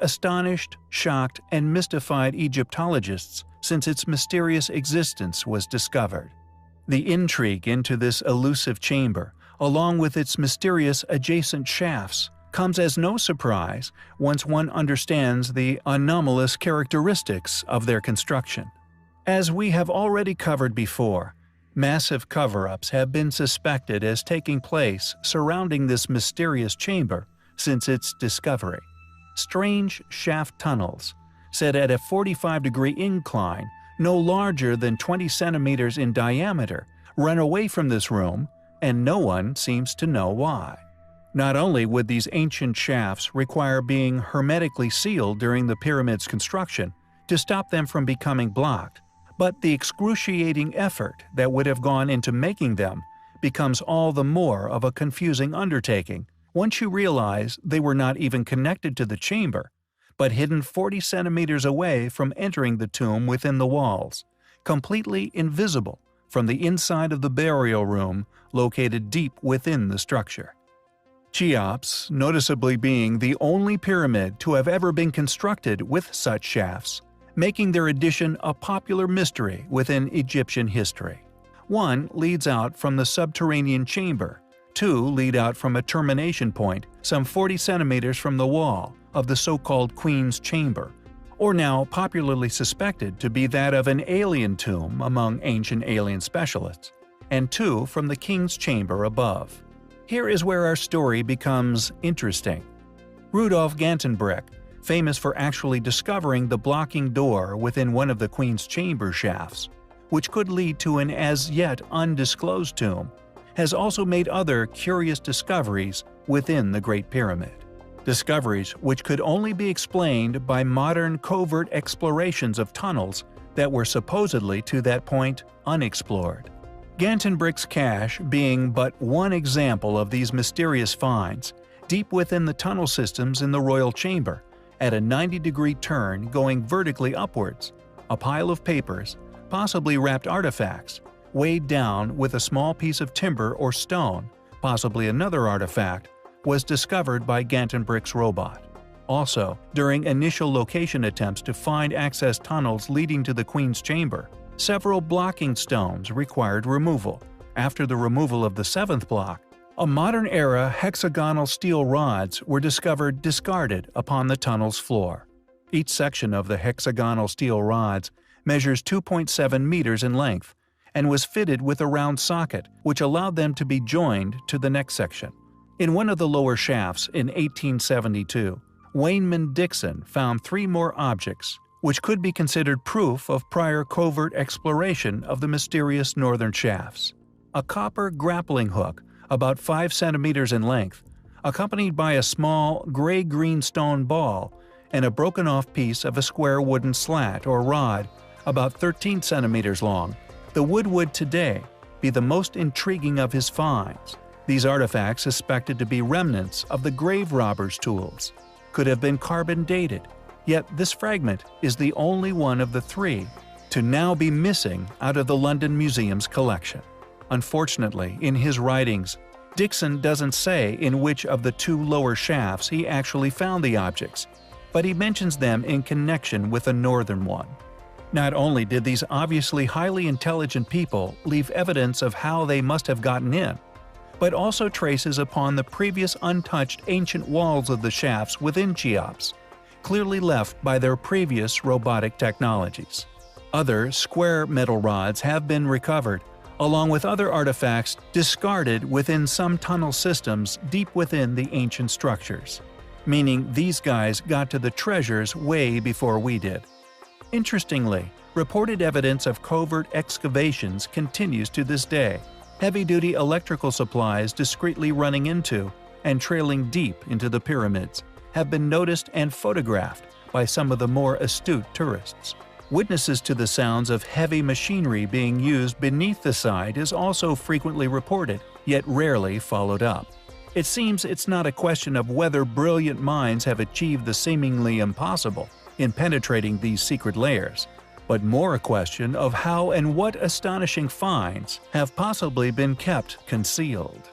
astonished, shocked, and mystified Egyptologists since its mysterious existence was discovered. The intrigue into this elusive chamber, along with its mysterious adjacent shafts, comes as no surprise once one understands the anomalous characteristics of their construction. As we have already covered before, massive cover-ups have been suspected as taking place surrounding this mysterious chamber since its discovery. Strange shaft tunnels, set at a 45-degree incline no larger than 20 centimeters in diameter, run away from this room, and no one seems to know why. Not only would these ancient shafts require being hermetically sealed during the pyramid's construction to stop them from becoming blocked, but the excruciating effort that would have gone into making them becomes all the more of a confusing undertaking once you realize they were not even connected to the chamber, but hidden 40 centimeters away from entering the tomb within the walls, completely invisible from the inside of the burial room located deep within the structure. Cheops, noticeably being the only pyramid to have ever been constructed with such shafts, making their addition a popular mystery within Egyptian history. One leads out from the subterranean chamber, two lead out from a termination point some 40 centimeters from the wall of the so-called Queen's Chamber, or now popularly suspected to be that of an alien tomb among ancient alien specialists, and two from the King's Chamber above. Here is where our story becomes interesting. Rudolf Gantenbrink, famous for actually discovering the blocking door within one of the Queen's Chamber shafts, which could lead to an as-yet undisclosed tomb, has also made other curious discoveries within the Great Pyramid. Discoveries which could only be explained by modern covert explorations of tunnels that were supposedly to that point unexplored. Gantenbrink's cache being but one example of these mysterious finds, deep within the tunnel systems in the royal chamber, at a 90-degree turn going vertically upwards, a pile of papers, possibly wrapped artifacts, weighed down with a small piece of timber or stone, possibly another artifact, was discovered by Gantenbrink's robot. Also, during initial location attempts to find access tunnels leading to the Queen's Chamber, several blocking stones required removal. After the removal of the seventh block, a modern-era hexagonal steel rods were discovered discarded upon the tunnel's floor. Each section of the hexagonal steel rods measures 2.7 meters in length and was fitted with a round socket which allowed them to be joined to the next section. In one of the lower shafts in 1872, Wayneman Dixon found three more objects, which could be considered proof of prior covert exploration of the mysterious northern shafts. A copper grappling hook, about 5 centimeters in length, accompanied by a small gray-green stone ball and a broken-off piece of a square wooden slat or rod, about 13 centimeters long, the would today be the most intriguing of his finds. These artifacts, suspected to be remnants of the grave robber's tools, could have been carbon-dated, yet this fragment is the only one of the three to now be missing out of the London Museum's collection. Unfortunately, in his writings, Dixon doesn't say in which of the two lower shafts he actually found the objects, but he mentions them in connection with the northern one. Not only did these obviously highly intelligent people leave evidence of how they must have gotten in, but also traces upon the previous untouched ancient walls of the shafts within Cheops, clearly left by their previous robotic technologies. Other square metal rods have been recovered, along with other artifacts discarded within some tunnel systems deep within the ancient structures, meaning these guys got to the treasures way before we did. Interestingly, reported evidence of covert excavations continues to this day, heavy-duty electrical supplies discreetly running into and trailing deep into the pyramids have been noticed and photographed by some of the more astute tourists. Witnesses to the sounds of heavy machinery being used beneath the site is also frequently reported, yet rarely followed up. It seems it's not a question of whether brilliant minds have achieved the seemingly impossible in penetrating these secret layers, but more a question of how and what astonishing finds have possibly been kept concealed.